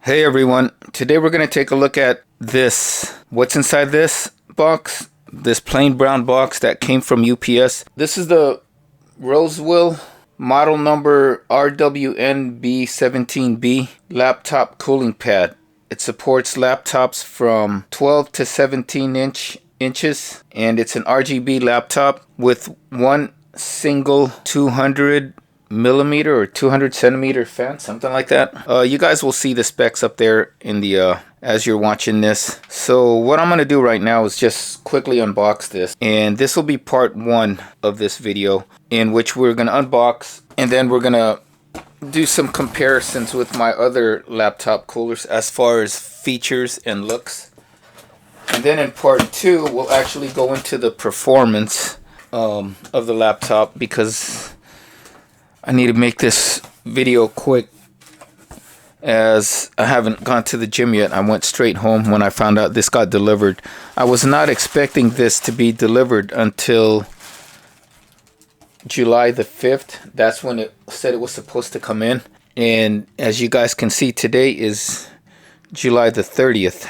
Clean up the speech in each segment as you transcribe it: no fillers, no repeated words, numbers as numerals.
Hey everyone, today we're going to take a look at this. What's inside this box? This plain brown box that came from UPS. This is the Rosewill model number RWNB17B laptop cooling pad. It supports laptops from 12 to 17 inches, and it's an RGB laptop with one single 200 millimeter or 200 centimeter fan, something like that. You guys will see the specs up there in the as you're watching this. So what I'm gonna do right now is just quickly unbox this, and this will be part one of this video, in which we're gonna unbox and then we're gonna do some comparisons with my other laptop coolers as far as features and looks. And then in part two we'll actually go into the performance of the laptop, because I need to make this video quick as I haven't gone to the gym yet. I went straight home when I found out this got delivered. I was not expecting this to be delivered until July the 5th. That's when it said it was supposed to come in. And as you guys can see, today is July the 30th.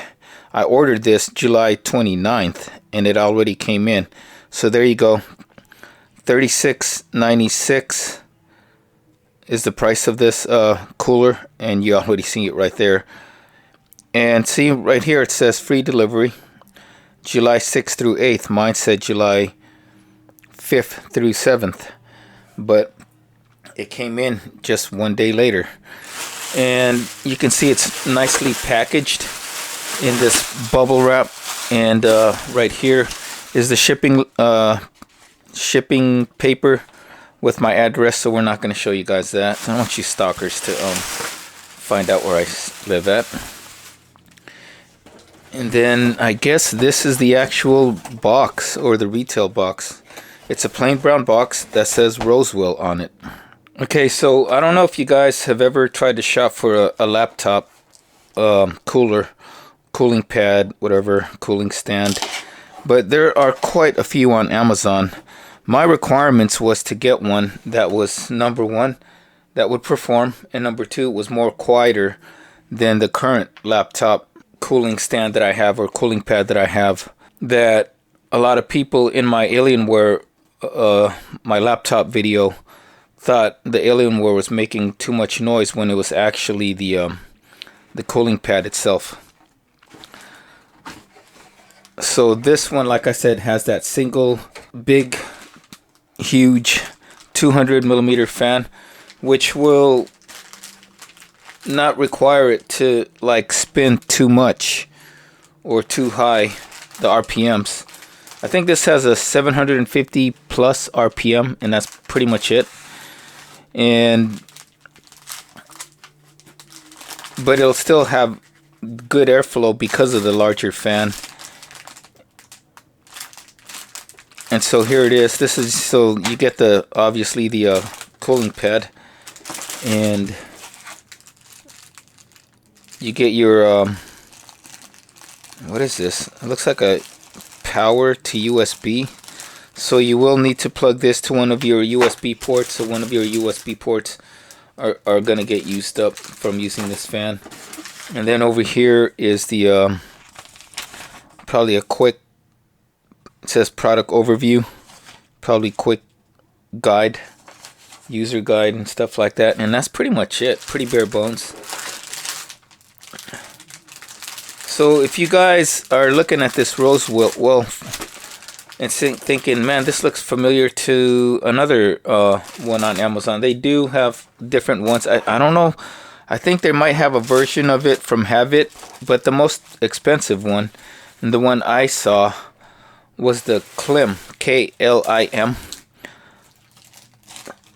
I ordered this July 29th and it already came in. So there you go. $36.96 is the price of this cooler, and you already see it right there. And see right here it says free delivery July 6th through 8th. Mine said July 5th through 7th, but it came in just one day later. And you can see it's nicely packaged in this bubble wrap, and right here is the shipping paper with my address, so we're not going to show you guys that. I don't want you stalkers to find out where I live at. And then I guess this is the actual box, or the retail box. It's a plain brown box that says Rosewill on it. Okay, so I don't know if you guys have ever tried to shop for a laptop cooler, cooling pad, whatever, cooling stand, but there are quite a few on Amazon. My requirements was to get one that was, number one, that would perform, and number two, was more quieter than the current laptop cooling stand that I have, or cooling pad that I have, that a lot of people in my Alienware, my laptop video, thought the Alienware was making too much noise when it was actually the cooling pad itself. So this one, like I said, has that single big huge 200 millimeter fan, which will not require it to like spin too much or too high, the RPMs. I think this has a 750 plus RPM, and that's pretty much it. But it'll still have good airflow because of the larger fan. And so here it is. This is, so you get the, obviously the cooling pad, and you get your what is this? It looks like a power to USB. So you will need to plug this to one of your USB ports. So one of your USB ports are going to get used up from using this fan. And then over here is the probably a quick, it says product overview, probably quick guide, user guide and stuff like that. And that's pretty much it. Pretty bare bones. So if you guys are looking at this Rosewill, well, and thinking, man, this looks familiar to another one on Amazon. They do have different ones. I don't know. I think they might have a version of it from Havit, but the most expensive one, and the one I saw, was the Klim, K-L-I-M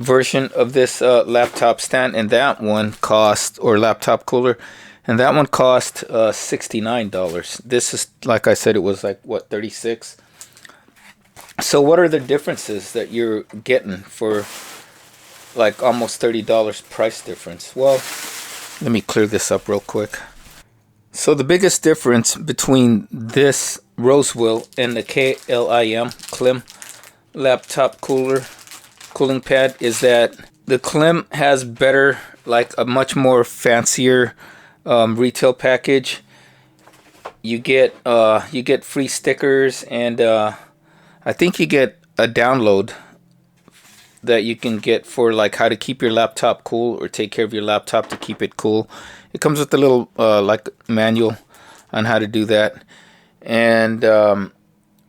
version of this laptop stand, and that one cost, or laptop cooler, and that one cost $69. This is, like I said, it was like, what, $36? So what are the differences that you're getting for like almost $30 price difference? Well, let me clear this up real quick. So the biggest difference between this Rosewill and the Klim laptop cooling pad is that the Klim has better, like a much more fancier retail package. You get free stickers, and I think you get a download that you can get for like how to keep your laptop cool or take care of your laptop to keep it cool. It comes with a little like manual on how to do that, and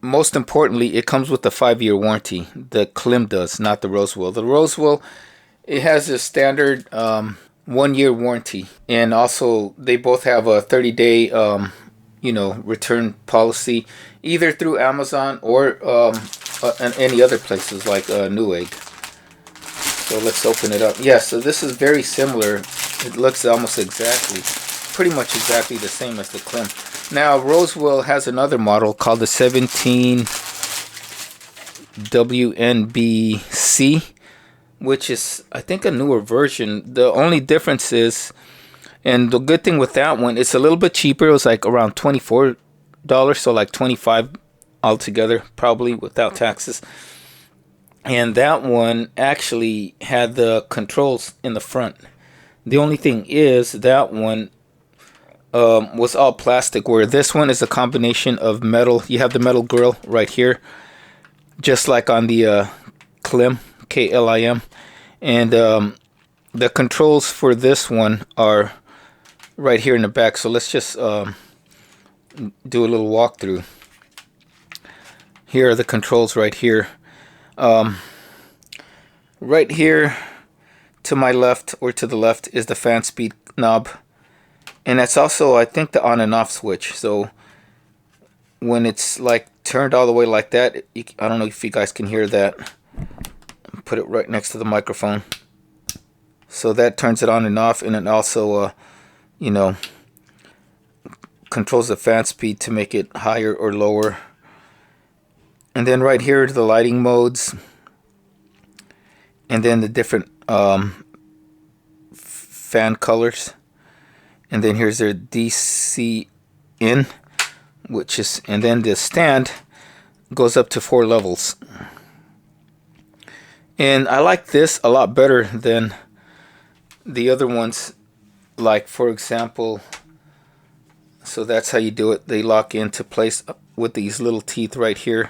most importantly, it comes with a 5-year warranty. The Klim does, not the Rosewill. The Rosewill, it has a standard 1-year warranty, and also they both have a 30-day return policy, either through Amazon or any other places like Newegg. So let's open it up. Yeah, so this is very similar. It looks almost pretty much exactly the same as the Klim. Now, Rosewill has another model called the 17B RGB, which is, I think, a newer version. The only difference is, and the good thing with that one, it's a little bit cheaper. It was like around $24, so like $25 altogether, probably without taxes. And that one actually had the controls in the front. The only thing is that one was all plastic, where this one is a combination of metal. You have the metal grill right here, just like on the Klim, Klim. And the controls for this one are right here in the back. So let's just do a little walkthrough. Here are the controls right here. Right here to my left, or to the left, is the fan speed knob, and that's also, I think, the on and off switch. So when it's like turned all the way like that, I don't know if you guys can hear that. Put it right next to the microphone. So that turns it on and off, and it also controls the fan speed to make it higher or lower. And then right here are the lighting modes, and then the different fan colors. And then here's their DC in, which is, and then the stand goes up to 4 levels. And I like this a lot better than the other ones. Like, for example, so that's how you do it. They lock into place with these little teeth right here.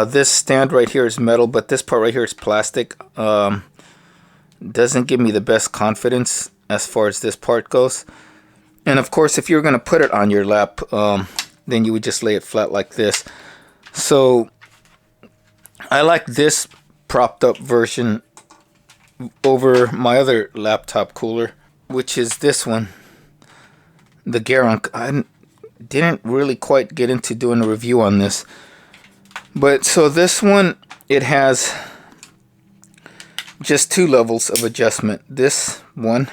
This stand right here is metal, but this part right here is plastic. Doesn't give me the best confidence as far as this part goes. And of course, if you're going to put it on your lap, then you would just lay it flat like this. So I like this propped up version over my other laptop cooler, which is this one, the Garunk. I didn't really quite get into doing a review on this. But so this one, it has just 2 levels of adjustment. This one,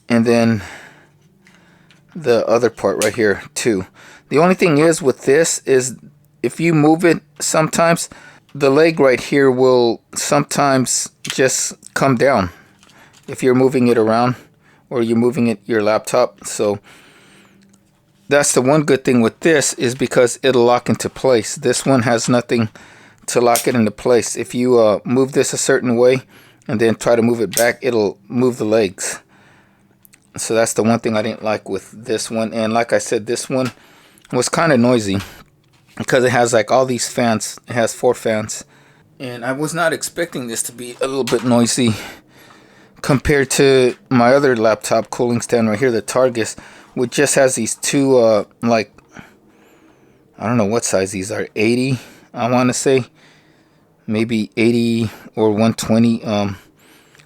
and then the other part right here, 2. The only thing is with this is if you move it, sometimes the leg right here will sometimes just come down if you're moving it around, or you're moving it your laptop. So that's the one good thing with this, is because it'll lock into place. This one has nothing to lock it into place. If you move this a certain way and then try to move it back, it'll move the legs. So that's the one thing I didn't like with this one. And like I said, this one was kind of noisy because it has like all these fans. It has 4 fans. And I was not expecting this to be a little bit noisy compared to my other laptop cooling stand right here, the Targus, which just has these 2 like, I don't know what size these are, 80, I want to say, maybe 80 or 120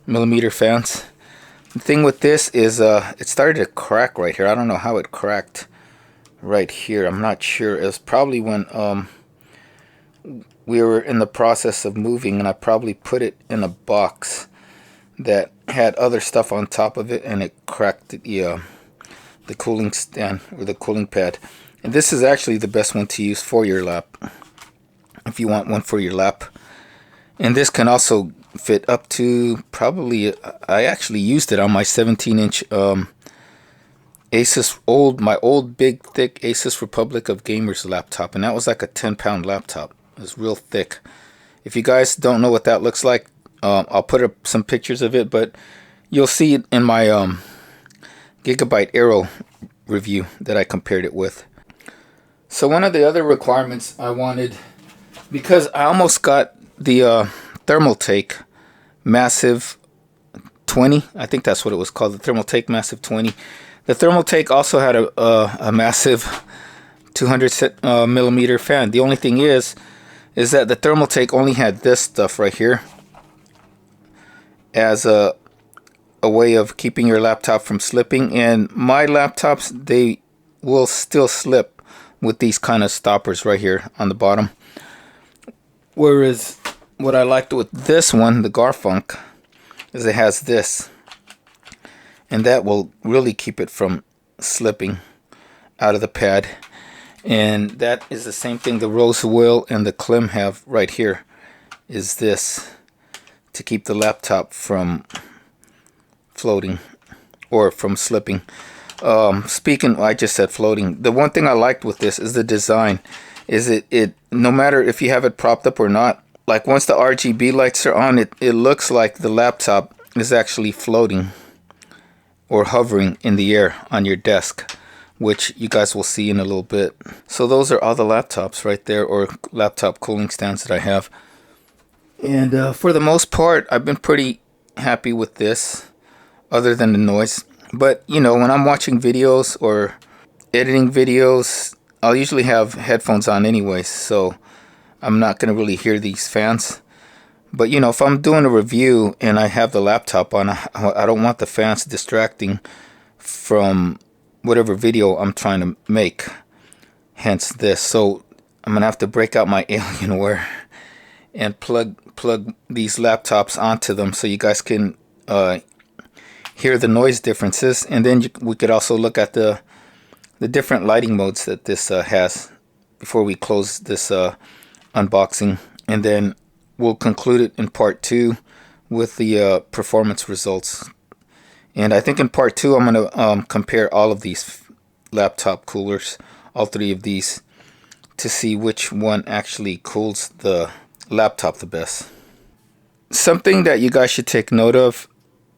millimeter fans. The thing with this is it started to crack right here. I don't know how it cracked right here. I'm not sure. It was probably when we were in the process of moving, and I probably put it in a box that had other stuff on top of it, and it cracked the cooling stand, or the cooling pad. And this is actually the best one to use for your lap, if you want one for your lap. And this can also fit up to, probably, I actually used it on my 17-inch Asus, my old big thick Asus Republic of Gamers laptop, and that was like a 10-pound laptop. It was real thick. If you guys don't know what that looks like, I'll put up some pictures of it, but you'll see it in my Gigabyte Aero review that I compared it with. So one of the other requirements I wanted, because I almost got the Thermaltake Massive 20, I think that's what it was called, the Thermaltake Massive 20. The Thermaltake also had a massive 200 millimeter fan. The only thing is that the Thermaltake only had this stuff right here as a way of keeping your laptop from slipping, and my laptops, they will still slip with these kind of stoppers right here on the bottom. Whereas what I liked with this one, the Garfunkel, is it has this, and that will really keep it from slipping out of the pad. And that is the same thing the Rosewill and the Klim have right here, is this to keep the laptop from floating or from slipping. I just said floating. The one thing I liked with this is the design. Is it no matter if you have it propped up or not, like once the RGB lights are on, it looks like the laptop is actually floating or hovering in the air on your desk, which you guys will see in a little bit. So those are all the laptops right there, or laptop cooling stands that I have. And for the most part, I've been pretty happy with this, other than the noise. But you know, when I'm watching videos or editing videos, I'll usually have headphones on anyways, so I'm not going to really hear these fans. But you know, if I'm doing a review and I have the laptop on, I don't want the fans distracting from whatever video I'm trying to make. Hence this. So I'm going to have to break out my Alienware and plug these laptops onto them so you guys can hear the noise differences. And then we could also look at the different lighting modes that this has before we close this unboxing, and then we'll conclude it in part 2 with the performance results. And I think in part 2 I'm going to compare all of these laptop coolers, all 3 of these, to see which one actually cools the laptop the best. Something that you guys should take note of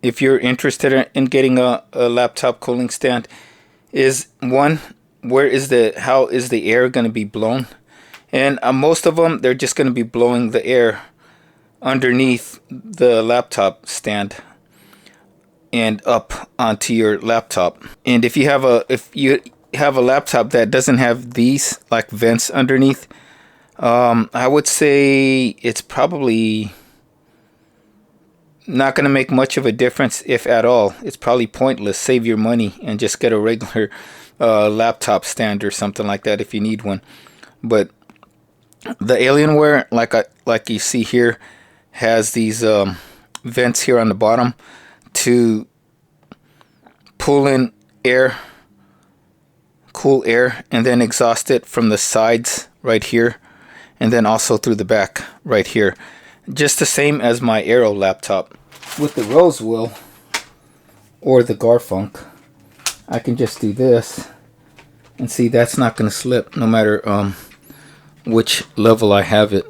if you're interested in getting a laptop cooling stand is, one, how is the air going to be blown? And most of them, they're just going to be blowing the air underneath the laptop stand and up onto your laptop. And if you have a laptop that doesn't have these like vents underneath, I would say it's probably not going to make much of a difference, if at all. It's probably pointless. Save your money and just get a regular laptop stand or something like that if you need one. But the Alienware, like you see here, has these vents here on the bottom to pull in air, cool air, and then exhaust it from the sides right here, and then also through the back right here. Just the same as my Aero laptop. With the Rosewill or the Garfunkel, I can just do this, and see, that's not going to slip no matter which level I have it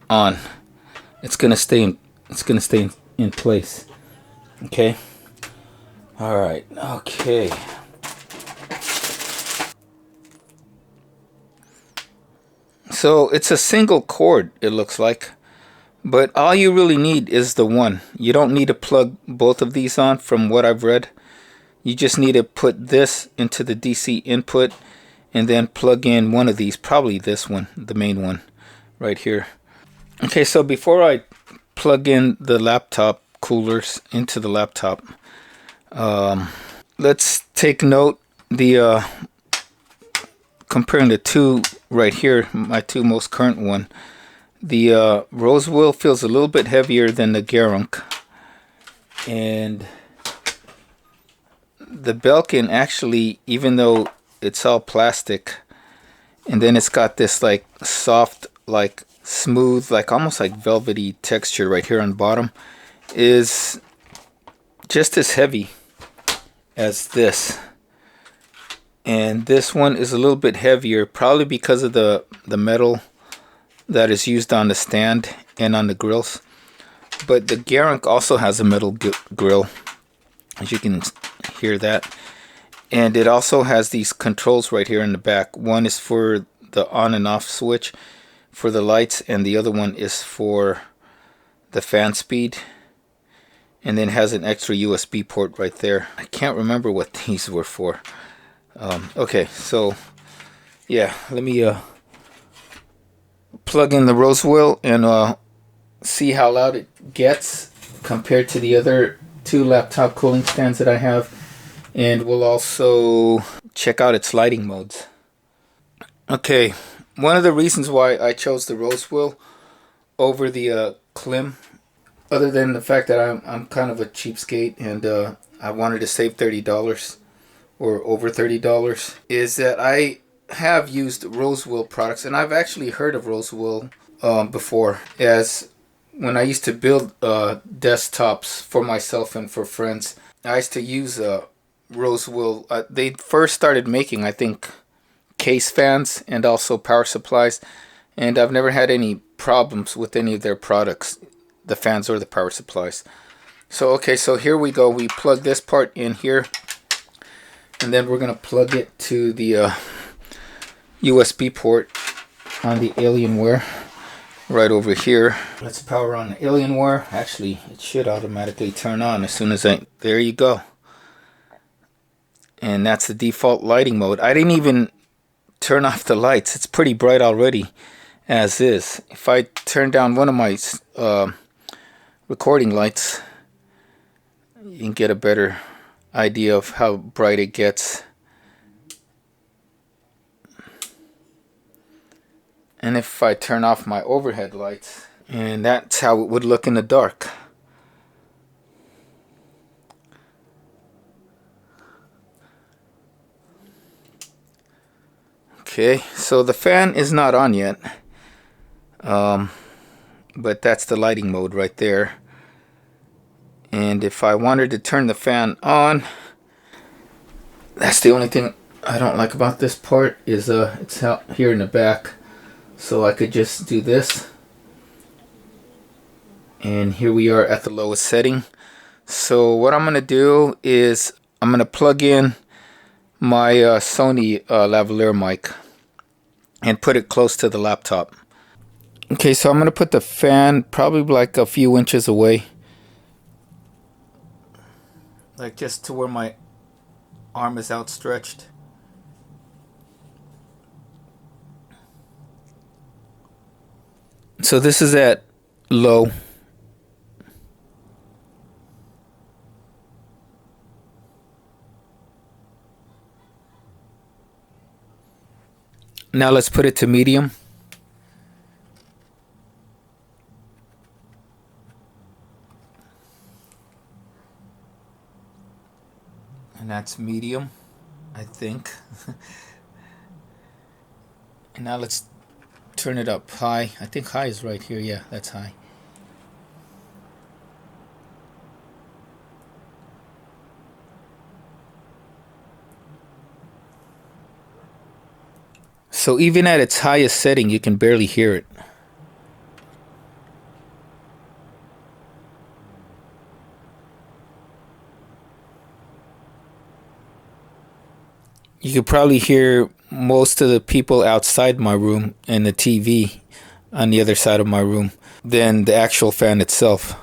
on. It's going to stay in place. Okay. All right. Okay. So it's a single cord, it looks like, but all you really need is the one. You don't need to plug both of these on, from what I've read. You just need to put this into the DC input and then plug in one of these, probably this one, the main one right here. Okay, so before I plug in the laptop coolers into the laptop, let's take note comparing the two right here, my two most current one. The Rosewill feels a little bit heavier than the Garunk, and the Belkin actually, even though it's all plastic, and then it's got this like soft, like smooth, like almost like velvety texture right here on the bottom, is just as heavy as this. And this one is a little bit heavier, probably because of the metal that is used on the stand and on the grills. But the Garunk also has a metal grill, as you can hear that. And it also has these controls right here in the back. One is for the on and off switch for the lights, and the other one is for the fan speed. And then has an extra USB port right there. I can't remember what these were for. Okay, so yeah, let me plug in the Rosewill and see how loud it gets compared to the other two laptop cooling stands that I have. And we'll also check out its lighting modes. Okay, one of the reasons why I chose the Rosewill over the Klim, other than the fact that I'm kind of a cheapskate and I wanted to save $30 or over $30, is that I have used Rosewill products, and I've actually heard of Rosewill before, as when I used to build desktops for myself and for friends. I used to use Rosewill. They first started making, I think, case fans and also power supplies, and I've never had any problems with any of their products, the fans or the power supplies. So okay, so here we go. We plug this part in here, and then we're gonna plug it to the USB port on the Alienware right over here. Let's power on the Alienware. Actually, it should automatically turn on as soon as there you go. And that's the default lighting mode. I didn't even turn off the lights. It's pretty bright already as is. If I turn down one of my recording lights, you can get a better idea of how bright it gets. And if I turn off my overhead lights, and that's how it would look in the dark. Okay, so the fan is not on yet, but that's the lighting mode right there. And if I wanted to turn the fan on, that's the only thing I don't like about this part, is it's out here in the back. So I could just do this, and here we are at the lowest setting. So what I'm gonna do is I'm gonna plug in my Sony lavalier mic and put it close to the laptop. Okay, so I'm gonna put the fan probably like a few inches away, like just to where my arm is outstretched. So this is at low. Now let's put it to medium. And that's medium, I think. And now let's turn it up high. I think high is right here. Yeah, that's high. So even at its highest setting, you can barely hear it. You could probably hear most of the people outside my room and the TV on the other side of my room than the actual fan itself.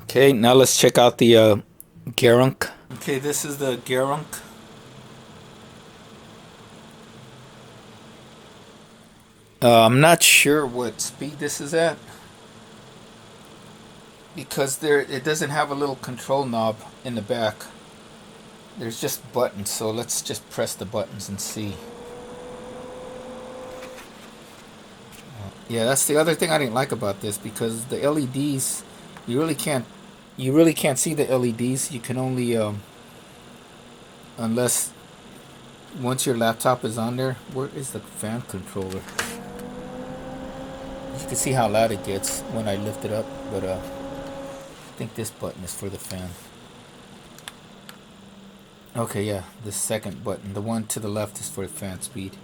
Okay, now let's check out the Garunk. Okay, this is the Garunk. I'm not sure what speed this is at, because it doesn't have a little control knob in the back. There's just buttons, so let's just press the buttons and see. Yeah, that's the other thing I didn't like about this, because the LEDs, you really can't see the LEDs. You can only unless once your laptop is on there. Where is the fan controller? You can see how loud it gets when I lift it up, but I think this button is for the fan. Okay, yeah, the second button, the one to the left, is for the fan speed.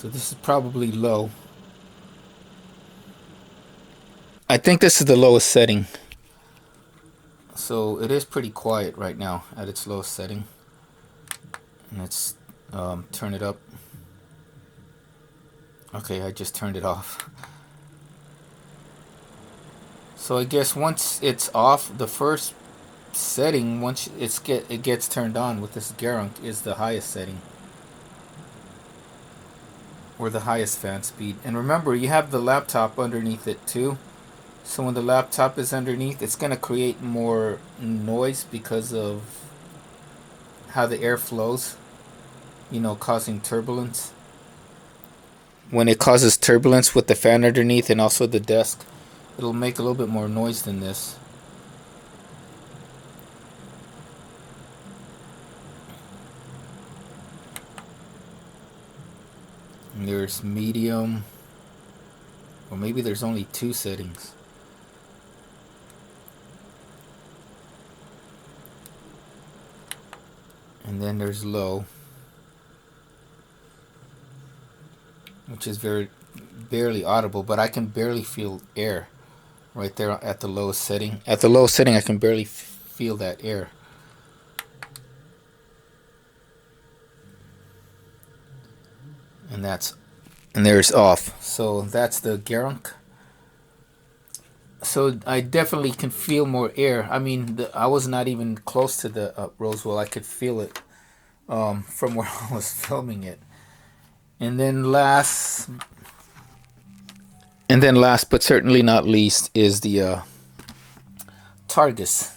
So this is probably low. I think this is the lowest setting. So it is pretty quiet right now at its lowest setting. Let's turn it up. Okay, I just turned it off. So I guess once it's off, the first setting, once it gets turned on with this Garunk, is the highest setting, or the highest fan speed. And remember, you have the laptop underneath it too. So when the laptop is underneath, it's going to create more noise because of how the air flows, you know, causing turbulence. When it causes turbulence with the fan underneath and also the desk, it'll make a little bit more noise than this. And there's medium, or maybe there's only 2 settings. And then there's low, which is barely audible, but I can barely feel air right there at the lowest setting. At the lowest setting, I can barely feel that air. And there's off. So that's the Garunk. So I definitely can feel more air. I mean, I was not even close to the Rosewill. I could feel it from where I was filming it. And then last but certainly not least is the Targus.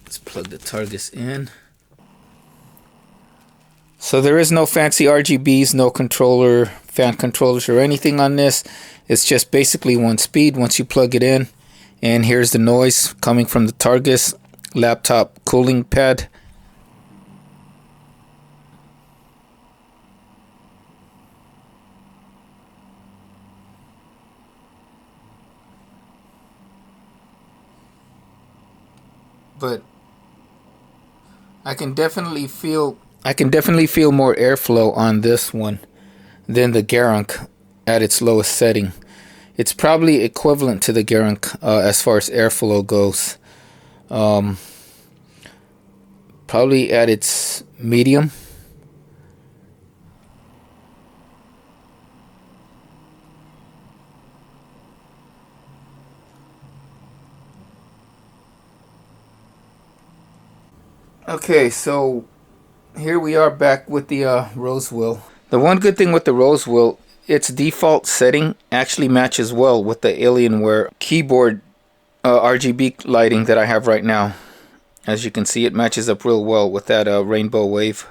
Let's plug the Targus in. So there is no fancy RGBs, no controller, fan controllers or anything on this. It's just basically one speed once you plug it in. And here's the noise coming from the Targus laptop cooling pad. But I can definitely feel more airflow on this one than the Garunk at its lowest setting. It's probably equivalent to the Garunk as far as airflow goes. Probably at its medium. Okay, so here we are back with the Rosewill. The one good thing with the Rosewill, its default setting actually matches well with the Alienware keyboard RGB lighting that I have right now. As you can see, it matches up real well with that rainbow wave.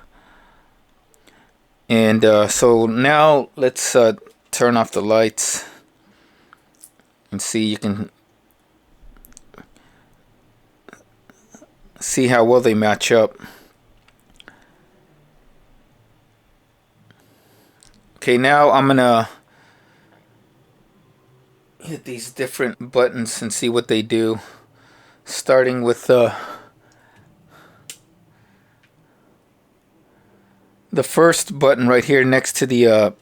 And so now let's turn off the lights and see. You can see how well they match up. Okay, now I'm gonna hit these different buttons and see what they do. Starting with the first button right here next to the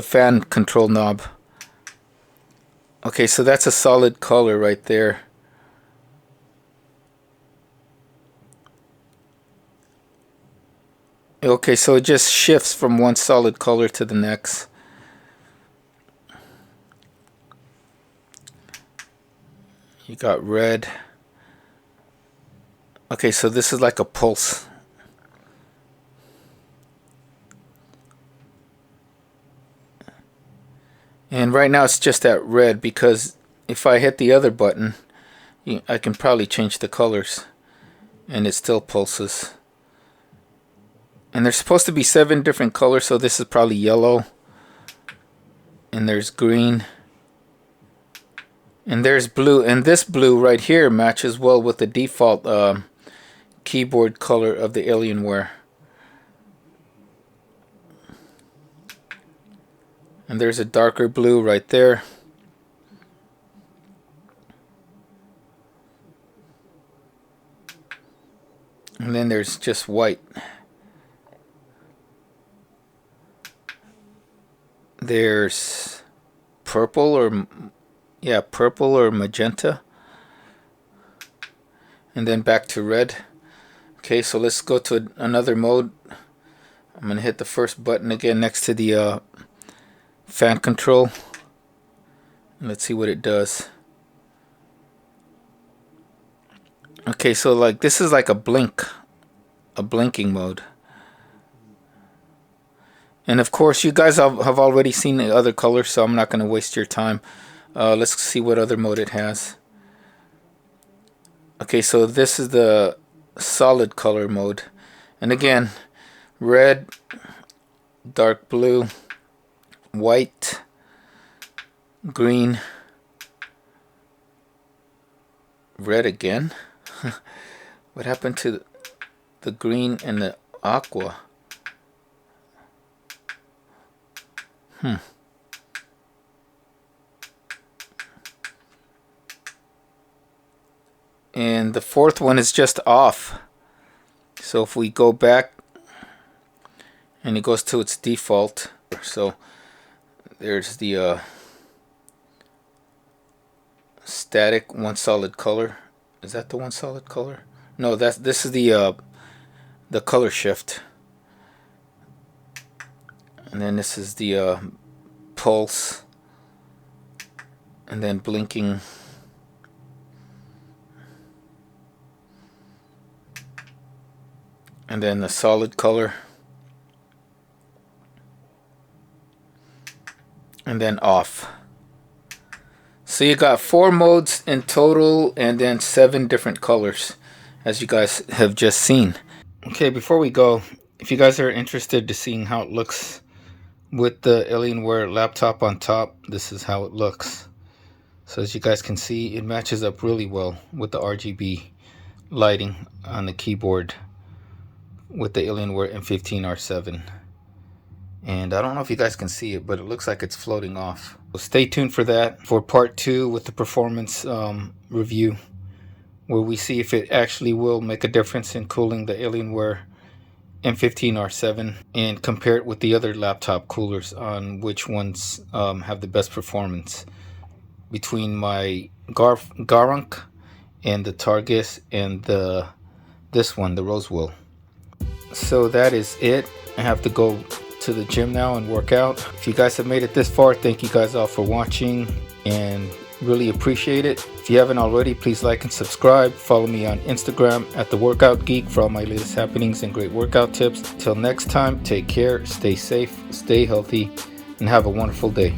fan control knob. Okay, so that's a solid color right there. Okay, so it just shifts from one solid color to the next. You got red. Okay, so this is like a pulse. And right now it's just at red, because if I hit the other button, I can probably change the colors and it still pulses. And there's supposed to be 7 different colors, so this is probably yellow. And there's green. And there's blue. And this blue right here matches well with the default keyboard color of the Alienware. And there's a darker blue right there. And then there's just white. There's purple or, yeah, purple or magenta. And then back to red. Okay, so let's go to another mode. I'm going to hit the first button again next to the fan control. Let's see what it does. Okay, so like this is like a blinking mode. And of course you guys have already seen the other colors, so I'm not going to waste your time. Let's see what other mode it has. Okay, so this is the solid color mode. And again, red, dark blue, white, green, red again. What happened to the green and the aqua? And the fourth one is just off. So if we go back and it goes to its default, so there's the static one solid color. Is that the one solid color? No, this is the color shift. And then this is the pulse, and then blinking, and then the solid color, and then off. So you got 4 modes in total, and then 7 different colors, as you guys have just seen. Okay, before we go, if you guys are interested to seeing how it looks with the Alienware laptop on top, this is how it looks. So as you guys can see, it matches up really well with the RGB lighting on the keyboard with the Alienware M15R7. And I don't know if you guys can see it, but it looks like it's floating off. So stay tuned for that, for part 2 with the performance review, where we see if it actually will make a difference in cooling the Alienware M15R7 and compare it with the other laptop coolers on which ones have the best performance between my Garunk and the Targus and this one, the Rosewill. So that is it. I have to go to the gym now and work out. If you guys have made it this far, thank you guys all for watching and really appreciate it. If you haven't already, please like and subscribe. Follow me on Instagram at The Workout Geek for all my latest happenings and great workout tips. Till next time, take care, stay safe, stay healthy, and have a wonderful day.